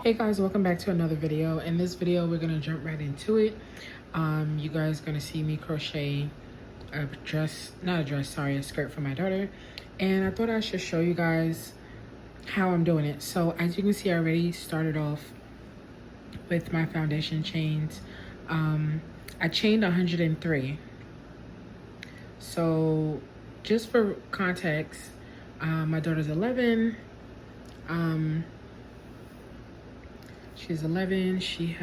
Hey guys, welcome back to another video. In this video we're gonna jump right into it. You guys gonna see me crochet a skirt for my daughter, and I thought I should show you guys how I'm doing it. So as you can see, I already started off with my foundation chains. I chained 103. So just for context, my daughter's 11. She's 11. She's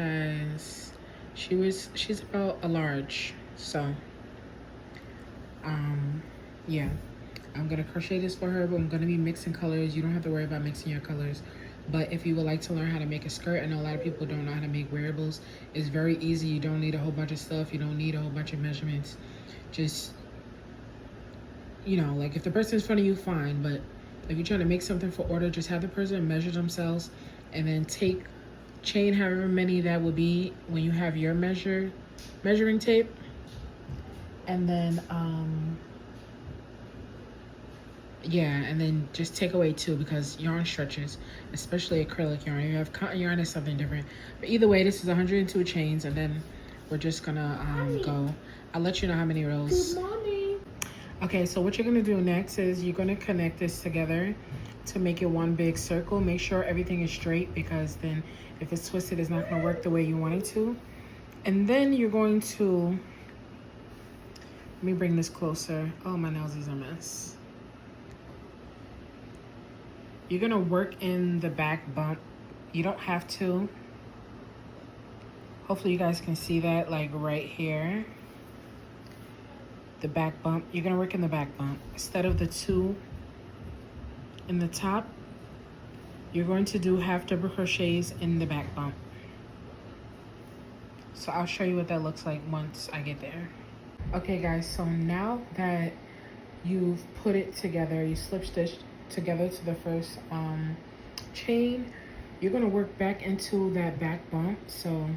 about a large. So, yeah, I'm gonna crochet this for her, but I'm gonna be mixing colors. You don't have to worry about mixing your colors. But if you would like to learn how to make a skirt, I know a lot of people don't know how to make wearables. It's very easy. You don't need a whole bunch of stuff. You don't need a whole bunch of measurements. Just, like if the person's in front of you, fine. But if you're trying to make something for order, just have the person measure themselves and then chain however many that will be when you have your measuring tape, and then and then just take away 2 because yarn stretches, especially acrylic yarn. You have cotton yarn, is something different, but either way, this is 102 chains, and then we're just gonna go. I'll let you know how many rows. Good morning. Okay, so what you're gonna do next is you're gonna connect this together to make it one big circle. Make sure everything is straight, because then if it's twisted, it's not gonna work the way you want it to. And then you're going to, let me bring this closer. Oh, my nails is a mess. You're gonna work in the back bump. You don't have to. Hopefully you guys can see that, like right here. The back bump, you're gonna work in the back bump. Instead of the 2 in the top, you're going to do half double crochets in the back bump. So I'll show you what that looks like once I get there. Okay guys, so now that you've put it together, you slip stitched together to the first chain, you're gonna work back into that back bump. So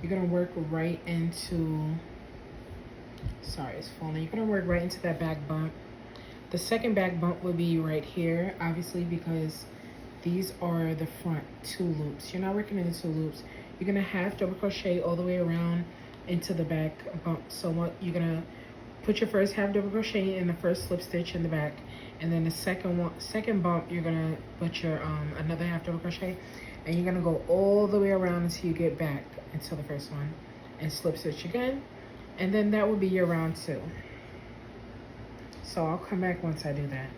you're gonna work right into, sorry, it's falling. You're gonna work right into that back bump. The second back bump will be right here, obviously, because these are the front 2 loops. You're not working in the 2 loops. You're gonna half double crochet all the way around into the back bump. So what you're gonna put your first half double crochet in the first slip stitch in the back, and then the second bump you're gonna put your another half double crochet, and you're gonna go all the way around until you get back into the first one and slip stitch again, and then that will be your round 2. So I'll come back once I do that.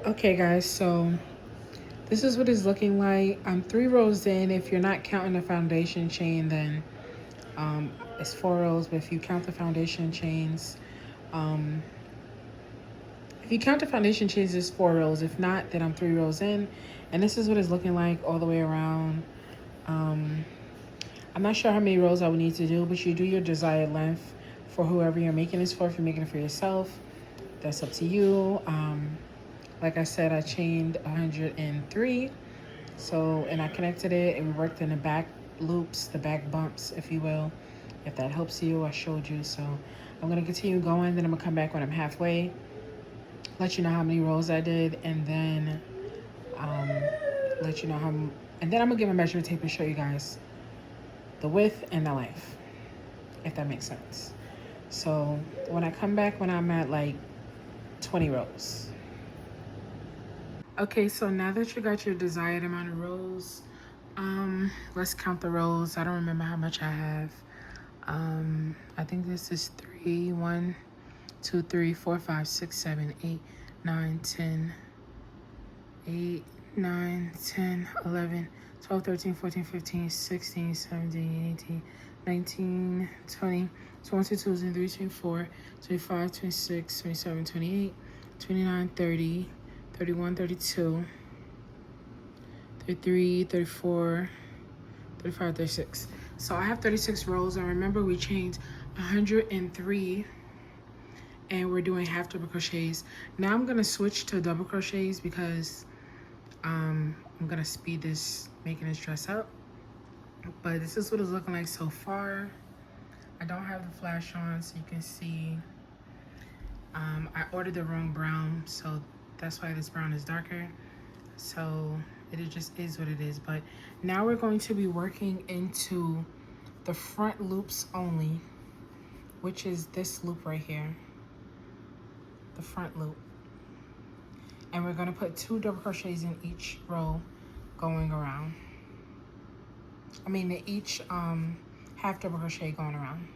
Okay guys, so this is what it's looking like. I'm 3 rows in. If you're not counting the foundation chain, then it's 4 rows. But if you count the foundation chains, it's 4 rows. If not, then I'm 3 rows in. And this is what it's looking like all the way around. I'm not sure how many rows I would need to do, but you do your desired length for whoever you're making this for. If you're making it for yourself, that's up to you. Like I said, I chained 103. So, and I connected it and we worked in the back loops, the back bumps, if you will. If that helps you, I showed you. So I'm gonna continue going, then I'm gonna come back when I'm halfway, let you know how many rows I did, and then um, let you know how, and then I'm gonna give a measuring tape and show you guys the width and the length, if that makes sense. So when I come back, when I'm at like 20 rows. Okay, so now that you got your desired amount of rows, let's count the rows. I don't remember how much I have. I think this is 3, 1, 2, 3, 4, 5, 6, 7, 8, 9, 10, 8, 9, 10, 11, 12, 13, 14, 15, 16, 17, 18, 19, 20, 21, 22, 23, 24, 25, 26, 27, 28, 29, 30, 31, 32, 33, 34, 35, 36. So I have 36 rows, and remember we chained 103 and we're doing half double crochets. Now I'm gonna switch to double crochets because I'm gonna speed this, making this dress up. But this is what it's looking like so far. I don't have the flash on so you can see. I ordered the wrong brown, so that's why this brown is darker. So it just is what it is. But now we're going to be working into the front loops only, which is this loop right here, the front loop. And we're gonna put 2 double crochets in each row going around. I mean, each half double crochet going around.